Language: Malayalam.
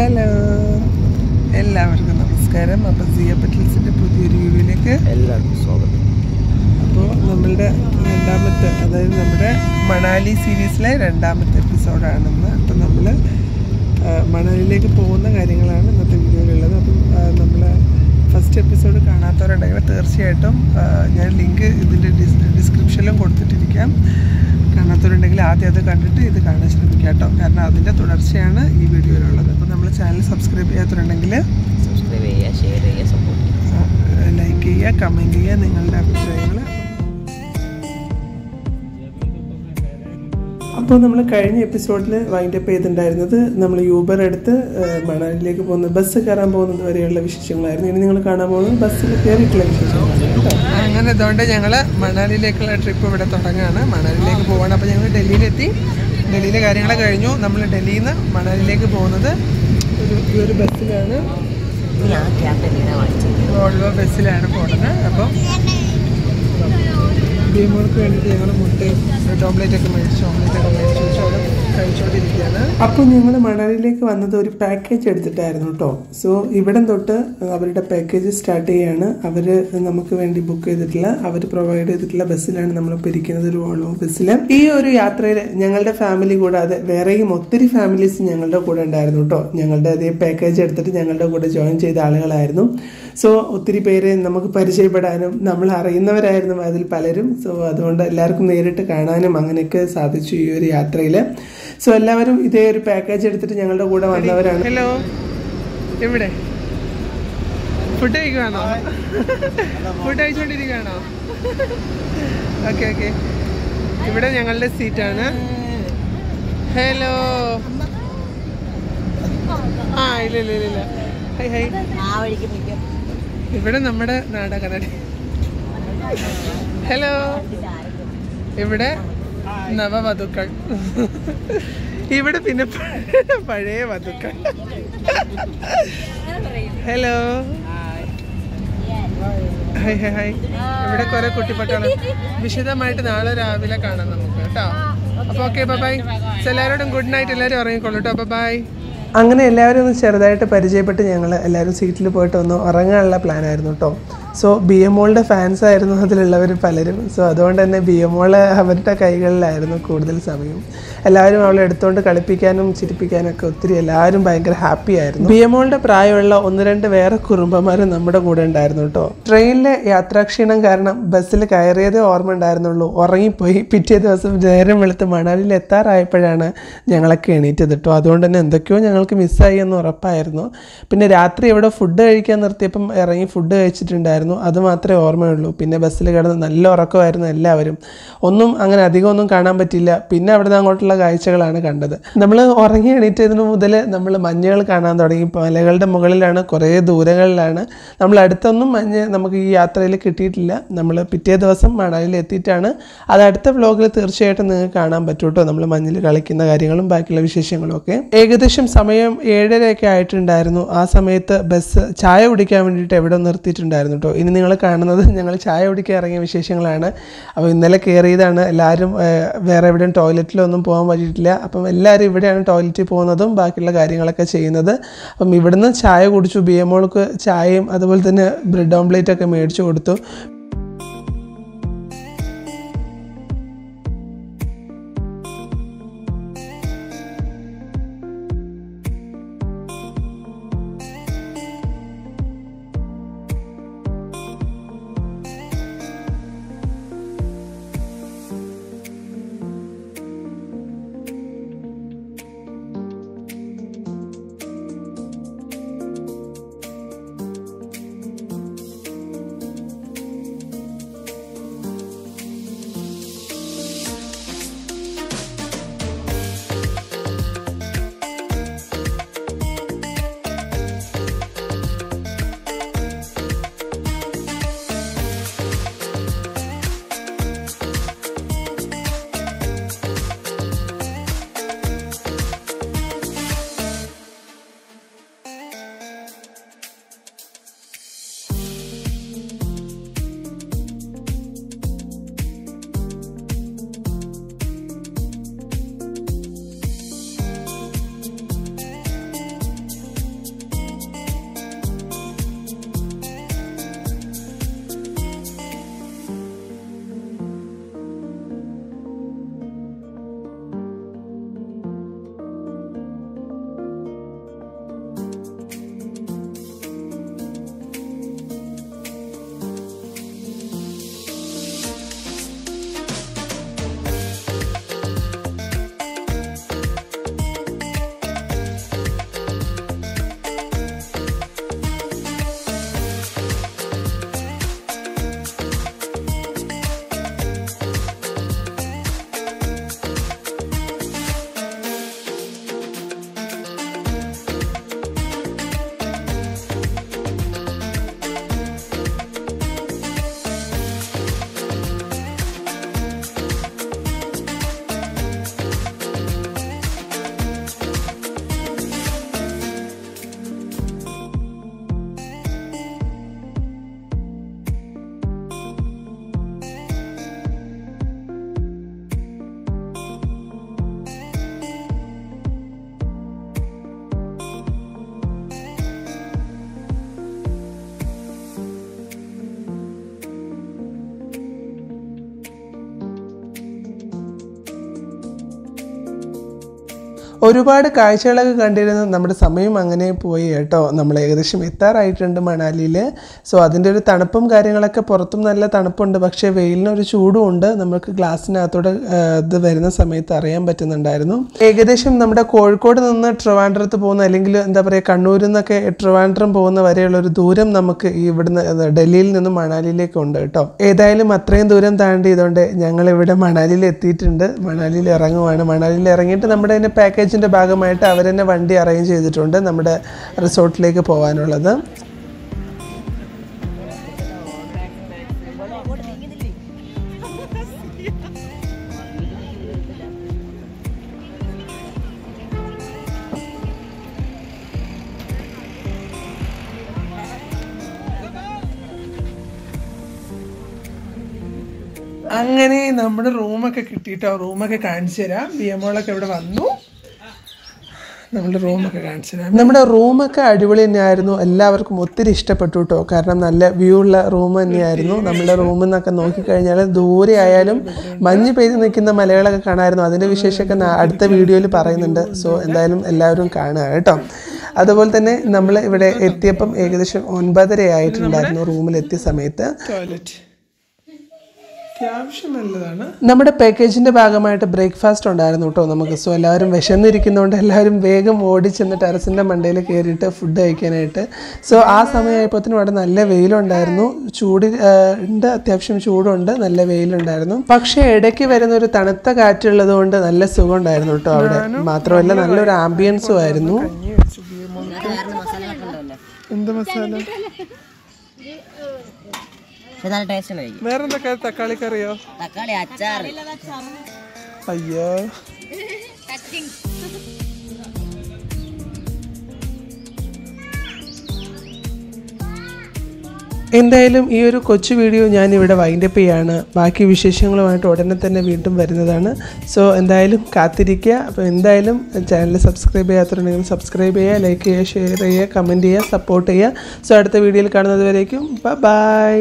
ഹലോ, എല്ലാവർക്കും നമസ്കാരം. അപ്പോൾ സിയ പെറ്റൽസിൻ്റെ പുതിയൊരു വീഡിയോയിലേക്ക് എല്ലാവർക്കും സ്വാഗതം. അപ്പോൾ നമ്മളുടെ രണ്ടാമത്തെ, അതായത് നമ്മുടെ മണാലി സീരീസിലെ രണ്ടാമത്തെ എപ്പിസോഡാണെന്ന്. അപ്പോൾ നമ്മൾ മണാലിയിലേക്ക് പോകുന്ന കാര്യങ്ങളാണ് ഇന്നത്തെ വീഡിയോയിലുള്ളത്. അപ്പം നമ്മൾ ഫസ്റ്റ് എപ്പിസോഡ് കാണാത്തവരുണ്ടെങ്കിൽ തീർച്ചയായിട്ടും ഞാൻ ലിങ്ക് ഇതിൻ്റെ ഡിസ്ക്രിപ്ഷനിലും കൊടുത്തിട്ടിരിക്കാം. കാണാത്തവരുണ്ടെങ്കിൽ ആദ്യം അത് കണ്ടിട്ട് ഇത് കാണാൻ ശ്രമിക്കുക കേട്ടോ, കാരണം അതിൻ്റെ തുടർച്ചയാണ് ഈ വീഡിയോയിലുള്ളത്. അപ്പോൾ നമ്മൾ ചാനൽ സബ്സ്ക്രൈബ് ചെയ്യാത്തവരുണ്ടെങ്കിൽ സബ്സ്ക്രൈബ് ചെയ്യുക, ഷെയർ ചെയ്യുക, സപ്പോർട്ട് ചെയ്യുക, ലൈക്ക് ചെയ്യുക, കമൻറ്റ് ചെയ്യുക നിങ്ങളുടെ അഭിപ്രായങ്ങൾ. അപ്പോൾ നമ്മൾ കഴിഞ്ഞ എപ്പിസോഡിൽ വൈൻഡപ്പ് ചെയ്തിട്ടുണ്ടായിരുന്നത് നമ്മൾ യൂബർ എടുത്ത് മണാലിയിലേക്ക് പോകുന്ന ബസ് കയറാൻ പോകുന്നത് വരെയുള്ള വിശേഷങ്ങളായിരുന്നു. ഇനി നിങ്ങൾ കാണാൻ പോകുന്നത് ബസ്സിൽ കയറിയിട്ടുള്ള വിശേഷങ്ങളാണ് കേട്ടോ. അങ്ങനെ അതുകൊണ്ട് ഞങ്ങൾ മണാലിയിലേക്കുള്ള ട്രിപ്പ് ഇവിടെ തുടങ്ങുകയാണ്. മണാലിയിലേക്ക് പോവാണ്. അപ്പോൾ ഞങ്ങൾ ഡൽഹിയിലെത്തി. ഡൽഹിയിലെ കാര്യങ്ങളൊക്കെ കഴിഞ്ഞു. നമ്മൾ ഡൽഹിയിൽ നിന്ന് മണാലിയിലേക്ക് പോകുന്നത് ഈ ഒരു ബസ്സിലാണ്, വോൾവോ ബസ്സിലാണ് പോകുന്നത്. അപ്പോൾ ഭീമോൾക്ക് വേണ്ടിയിട്ട് ഞങ്ങൾ മുട്ടയും ഓംലേറ്റൊക്കെ മേടിച്ചു വെച്ച് അവിടെ കഴിച്ചുകൊണ്ടിരിക്കുകയാണ്. അപ്പോൾ ഞങ്ങൾ മണാലിയിലേക്ക് വന്നത് ഒരു പാക്കേജ് എടുത്തിട്ടായിരുന്നു കേട്ടോ. സോ ഇവിടം തൊട്ട് അവരുടെ പാക്കേജ് സ്റ്റാർട്ട് ചെയ്യുകയാണ്. അവർ നമുക്ക് വേണ്ടി ബുക്ക് ചെയ്തിട്ടുള്ള, അവർ പ്രൊവൈഡ് ചെയ്തിട്ടുള്ള ബസ്സിലാണ് നമ്മളിപ്പോൾ ഇരിക്കുന്നത്, ഒരു വോൾവോ ബസ്സിൽ. ഈ ഒരു യാത്രയിൽ ഞങ്ങളുടെ ഫാമിലി കൂടാതെ വേറെയും ഒത്തിരി ഫാമിലീസ് ഞങ്ങളുടെ കൂടെ ഉണ്ടായിരുന്നു കേട്ടോ. ഞങ്ങളുടെ അതേ പാക്കേജ് എടുത്തിട്ട് ഞങ്ങളുടെ കൂടെ ജോയിൻ ചെയ്ത ആളുകളായിരുന്നു. സോ ഒത്തിരി പേര് നമുക്ക് പരിചയപ്പെടാനും നമ്മൾ അറിയുന്നവരായിരുന്നു അതിൽ പലരും. സോ അതുകൊണ്ട് എല്ലാവർക്കും നേരിട്ട് കാണാനും അങ്ങനെയൊക്കെ സാധിച്ചു ഈ ഒരു യാത്രയിൽ. സോ എല്ലാവരും ഇതേ ഒരു പാക്കേജ് എടുത്തിട്ട് ഞങ്ങളുടെ കൂടെ വന്നവരാണ്. ഹലോ, എവിടെ ഫുഡ് കഴിക്കുവാണോ? ഫുഡ് കഴിച്ചുകൊണ്ടിരിക്കുകയാണോ? ഓക്കെ ഓക്കെ, ഇവിടെ ഞങ്ങളുടെ സീറ്റാണ്. ഹലോ, ആ ഇല്ല ഇല്ല ഇല്ല, ഹൈ ഹൈ. ഇവിടെ നമ്മുടെ നാടകനടി. ഹലോ, ഇവിടെ നവവധുക്കൾ, ഇവിടെ പിന്നെ പഴയ വധുക്കൾ. Hello, hi hi hi. ഇവിടെ കുറെ കുട്ടിപ്പട്ടാളം. വിശദമായിട്ട് നാളെ രാവിലെ കാണാം നമുക്ക് കേട്ടോ. അപ്പോൾ ഓക്കെ, ബൈ. എല്ലാവരോടും ഗുഡ് നൈറ്റ്. എല്ലാവരും ഉറങ്ങിക്കോളൂ കേട്ടോ. ബൈ. അങ്ങനെ എല്ലാവരും ഒന്ന് ചെറുതായിട്ട് പരിചയപ്പെട്ട് ഞങ്ങൾ എല്ലാവരും സീറ്റിൽ പോയിട്ട് ഒന്ന് ഉറങ്ങാനുള്ള പ്ലാനായിരുന്നു കേട്ടോ. സോ ബി എം മോളുടെ ഫാൻസ് ആയിരുന്നു അതിലുള്ളവർ പലരും. സോ അതുകൊണ്ട് തന്നെ ബി എം മോള് അവരുടെ കൈകളിലായിരുന്നു കൂടുതൽ സമയം. എല്ലാവരും അവളെ എടുത്തുകൊണ്ട് കളിപ്പിക്കാനും ചിരിപ്പിക്കാനും ഒക്കെ ഒത്തിരി എല്ലാവരും ഭയങ്കര ഹാപ്പി ആയിരുന്നു. ബി എം മോളുടെ പ്രായമുള്ള ഒന്ന് രണ്ട് വേറെ കുറുമ്പന്മാരും നമ്മുടെ കൂടെ ഉണ്ടായിരുന്നു കേട്ടോ. ട്രെയിനിലെ യാത്രാക്ഷീണം കാരണം ബസ്സിൽ കയറിയതേ ഓർമ്മ ഉണ്ടായിരുന്നുള്ളൂ, ഉറങ്ങിപ്പോയി. പിറ്റേ ദിവസം നേരം വെളുത്ത് മണാലിയിൽ എത്താറായപ്പോഴാണ് ഞങ്ങളൊക്കെ എണീറ്റത് കേട്ടോ. അതുകൊണ്ട് തന്നെ എന്തൊക്കെയോ ഞങ്ങൾക്ക് മിസ്സായി എന്ന് ഉറപ്പായിരുന്നു. പിന്നെ രാത്രി ഇവിടെ ഫുഡ് കഴിക്കാൻ നിർത്തിയപ്പം ഇറങ്ങി ഫുഡ് കഴിച്ചിട്ടുണ്ടായിരുന്നു, അത് മാത്രമേ ഓർമ്മയുള്ളൂ. പിന്നെ ബസ്സിൽ കിടന്ന് നല്ല ഉറക്കമായിരുന്നു എല്ലാവരും. ഒന്നും അങ്ങനെ അധികം ഒന്നും കാണാൻ പറ്റില്ല. പിന്നെ അവിടെ നിന്ന് അങ്ങോട്ടുള്ള കാഴ്ചകളാണ് കണ്ടത്. നമ്മൾ ഉറങ്ങി എണീറ്റതിന് മുതൽ നമ്മൾ മഞ്ഞുകൾ കാണാൻ തുടങ്ങി. മലകളുടെ മുകളിലാണ്, കുറേ ദൂരങ്ങളിലാണ്. നമ്മൾ അടുത്തൊന്നും മഞ്ഞ് നമുക്ക് ഈ യാത്രയിൽ കിട്ടിയിട്ടില്ല. നമ്മൾ പിറ്റേ ദിവസം മണാലിയിൽ എത്തിയിട്ടാണ്. അത് അടുത്ത വ്ലോഗിൽ തീർച്ചയായിട്ടും നിങ്ങൾക്ക് കാണാൻ പറ്റും കേട്ടോ, നമ്മൾ മഞ്ഞിൽ കളിക്കുന്ന കാര്യങ്ങളും ബാക്കിയുള്ള വിശേഷങ്ങളും ഒക്കെ. ഏകദേശം സമയം 7:30 ആയിട്ടുണ്ടായിരുന്നു. ആ സമയത്ത് ബസ് ചായ കുടിക്കാൻ വേണ്ടിയിട്ട് എവിടെ നിർത്തിയിട്ടുണ്ടായിരുന്നു കേട്ടോ. ഇനി നിങ്ങൾ കാണുന്നത് ഞങ്ങൾ ചായ കുടിക്കാൻ ഇറങ്ങിയ വിശേഷങ്ങളാണ്. അപ്പോൾ ഇന്നലെ കയറിയതാണ്. എല്ലാവരും വേറെ എവിടെയും ടോയ്ലറ്റിലൊന്നും പോകാൻ പറ്റിയിട്ടില്ല. അപ്പം എല്ലാവരും ഇവിടെയാണ് ടോയ്ലറ്റിൽ പോകുന്നതും ബാക്കിയുള്ള കാര്യങ്ങളൊക്കെ ചെയ്യുന്നത്. അപ്പം ഇവിടുന്ന് ചായ കുടിച്ചു. ബി എം മോൾക്ക് ചായയും അതുപോലെ തന്നെ ബ്രെഡ് ഓംലേറ്റ് ഒക്കെ മേടിച്ചു കൊടുത്തു. ഒരുപാട് കാഴ്ചകളൊക്കെ കണ്ടിരുന്നു. നമ്മുടെ സമയം അങ്ങനെ പോയി കേട്ടോ. നമ്മൾ ഏകദേശം എത്താറായിട്ടുണ്ട് മണാലിയിൽ. സോ അതിൻ്റെ ഒരു തണുപ്പും കാര്യങ്ങളൊക്കെ, പുറത്തും നല്ല തണുപ്പുണ്ട്, പക്ഷേ വെയിലിനൊരു ചൂടും ഉണ്ട്. നമുക്ക് ഗ്ലാസ്സിനകത്തോടെ ഇത് വരുന്ന സമയത്ത് അറിയാൻ പറ്റുന്നുണ്ടായിരുന്നു. ഏകദേശം നമ്മുടെ കോഴിക്കോട് നിന്ന് ട്രിവാൻഡ്രത്ത് പോകുന്ന, അല്ലെങ്കിൽ എന്താ പറയുക, കണ്ണൂരിൽ നിന്നൊക്കെ ട്രിവാൻഡ്രം പോകുന്ന വരെയുള്ളൊരു ദൂരം നമുക്ക് ഇവിടുന്ന് ഡൽഹിയിൽ നിന്നും മണാലിയിലേക്കുണ്ട് കേട്ടോ. ഏതായാലും അത്രയും ദൂരം താണ്ടിയതുകൊണ്ട് ഞങ്ങളിവിടെ മണാലിയിൽ എത്തിയിട്ടുണ്ട്. മണാലിയിൽ ഇറങ്ങുവാണ്. മണാലിയിൽ ഇറങ്ങിയിട്ട് നമ്മുടെ തന്നെ പാക്കേജിൻ്റെ ഭാഗമായിട്ട് അവർ തന്നെ വണ്ടി അറേഞ്ച് ചെയ്തിട്ടുണ്ട് നമ്മുടെ റിസോർട്ടിലേക്ക് പോകാനുള്ളത്. അങ്ങനെ നമ്മുടെ റൂമൊക്കെ കിട്ടിയിട്ടോ. റൂമൊക്കെ കാണിച്ചു തരാം. ബിയമോളൊക്കെ ഇവിടെ വന്നു. നമ്മുടെ റൂമൊക്കെ കാണിച്ചു തരാം. നമ്മുടെ റൂമൊക്കെ അടിപൊളി തന്നെയായിരുന്നു. എല്ലാവർക്കും ഒത്തിരി ഇഷ്ടപ്പെട്ടു കേട്ടോ. കാരണം നല്ല വ്യൂ ഉള്ള റൂം തന്നെയായിരുന്നു. നമ്മുടെ റൂമിൽ നിന്നൊക്കെ നോക്കിക്കഴിഞ്ഞാൽ ദൂരെ ആയാലും മഞ്ഞ് പെയ്ത് നിൽക്കുന്ന മലകളൊക്കെ കാണാമായിരുന്നു. അതിൻ്റെ വിശേഷമൊക്കെ അടുത്ത വീഡിയോയിൽ പറയുന്നുണ്ട്. സോ എന്തായാലും എല്ലാവരും കാണുക കേട്ടോ. അതുപോലെ തന്നെ നമ്മൾ ഇവിടെ എത്തിയപ്പം ഏകദേശം 9:30 ആയിട്ടുണ്ടായിരുന്നു റൂമിലെത്തിയ സമയത്ത്. ടോയ്ലറ്റ് അത്യാവശ്യം നല്ലതാണ്. നമ്മുടെ പാക്കേജിൻ്റെ ഭാഗമായിട്ട് ബ്രേക്ക്ഫാസ്റ്റ് ഉണ്ടായിരുന്നു കേട്ടോ നമുക്ക്. സോ എല്ലാവരും വിശന്നിരിക്കുന്നതുകൊണ്ട് എല്ലാവരും വേഗം ഓടിച്ചെന്ന് ടെറസിൻ്റെ മണ്ടയിൽ കയറിയിട്ട് ഫുഡ് കഴിക്കാനായിട്ട്. സോ ആ സമയമായപ്പോഴത്തേനും അവിടെ നല്ല വെയിലുണ്ടായിരുന്നു. ഉണ്ട്, അത്യാവശ്യം ചൂടുണ്ട്, നല്ല വെയിലുണ്ടായിരുന്നു. പക്ഷേ ഇടയ്ക്ക് വരുന്ന ഒരു തണുത്ത കാറ്റുള്ളത് കൊണ്ട് നല്ല സുഖം ഉണ്ടായിരുന്നു കേട്ടോ അവിടെ. മാത്രമല്ല നല്ലൊരു ആംബിയൻസും ആയിരുന്നു. എന്ത് മസാല? വേറെ എന്തൊക്കെ? തക്കാളി കറിയോ? തക്കാളി അച്ചാർ. അയ്യോ, എന്തായാലും ഈ ഒരു കൊച്ചു വീഡിയോ ഞാനിവിടെ വൈൻഡപ്പ് ചെയ്യാണ്. ബാക്കി വിശേഷങ്ങളുമായിട്ട് ഉടനെ തന്നെ വീണ്ടും വരുന്നതാണ്. സോ എന്തായാലും കാത്തിരിക്കുക. അപ്പോൾ എന്തായാലും ചാനൽ സബ്സ്ക്രൈബ് ചെയ്യാത്തവരുണ്ടെങ്കിൽ സബ്സ്ക്രൈബ് ചെയ്യുക, ലൈക്ക് ചെയ്യുക, ഷെയർ ചെയ്യുക, കമൻറ്റ് ചെയ്യുക, സപ്പോർട്ട് ചെയ്യുക. സോ അടുത്ത വീഡിയോയിൽ കാണുന്നത് വരേക്കും ബൈ.